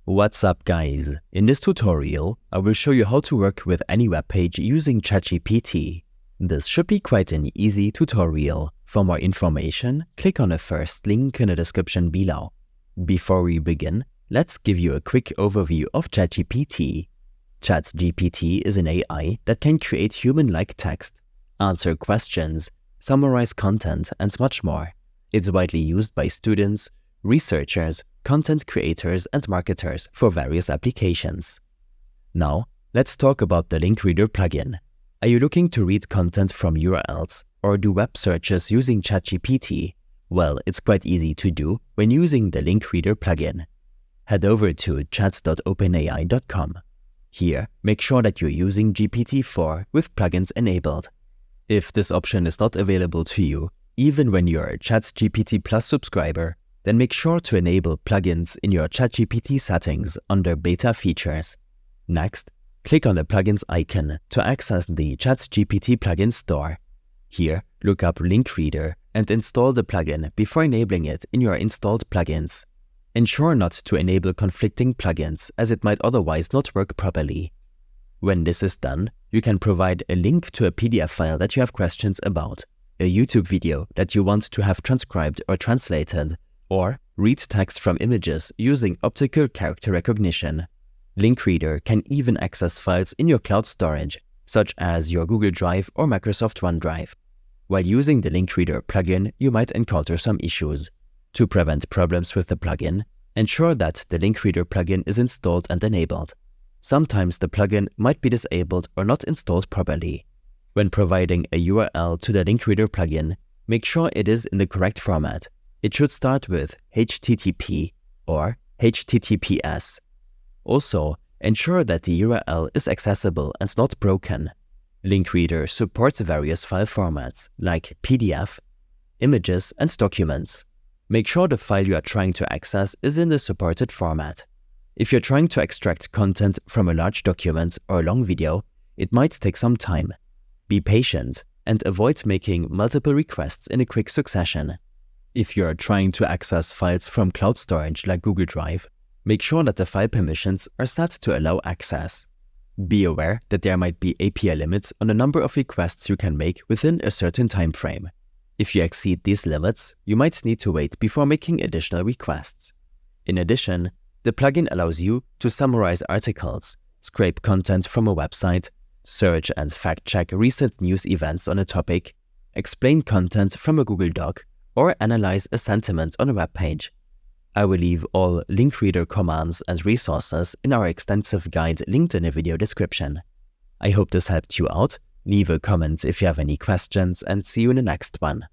What's up guys? In this tutorial, I will show you how to work with any web page using ChatGPT. This should be quite an easy tutorial. For more information, click on the first link in the description below. Before we begin, let's give you a quick overview of ChatGPT. ChatGPT is an AI that can create human-like text, answer questions, summarize content, and much more. It's widely used by students, researchers, content creators, and marketers for various applications. Now, let's talk about the Link Reader plugin. Are you looking to read content from URLs or do web searches using ChatGPT? Well, it's quite easy to do when using the Link Reader plugin. Head over to chats.openai.com. Here, make sure that you're using GPT-4 with plugins enabled. If this option is not available to you, even when you're a ChatGPT Plus subscriber, then make sure to enable plugins in your ChatGPT settings under Beta Features. Next, click on the Plugins icon to access the ChatGPT plugin store. Here, look up Link Reader and install the plugin before enabling it in your installed plugins. Ensure not to enable conflicting plugins, as it might otherwise not work properly. When this is done, you can provide a link to a PDF file that you have questions about, a YouTube video that you want to have transcribed or translated, or read text from images using optical character recognition. Link Reader can even access files in your cloud storage, such as your Google Drive or Microsoft OneDrive. While using the Link Reader plugin, you might encounter some issues. To prevent problems with the plugin, ensure that the Link Reader plugin is installed and enabled. Sometimes the plugin might be disabled or not installed properly. When providing a URL to the Link Reader plugin, make sure it is in the correct format. It should start with HTTP or HTTPS. Also, ensure that the URL is accessible and not broken. Link Reader supports various file formats like PDF, images, and documents. Make sure the file you are trying to access is in the supported format. If you're trying to extract content from a large document or a long video, it might take some time. Be patient and avoid making multiple requests in a quick succession. If you're trying to access files from cloud storage like Google Drive, make sure that the file permissions are set to allow access. Be aware that there might be API limits on the number of requests you can make within a certain time frame. If you exceed these limits, you might need to wait before making additional requests. In addition, the plugin allows you to summarize articles, scrape content from a website, search and fact-check recent news events on a topic, explain content from a Google Doc, or analyze a sentiment on a web page. I will leave all Link Reader commands and resources in our extensive guide linked in the video description. I hope this helped you out. Leave a comment if you have any questions and see you in the next one.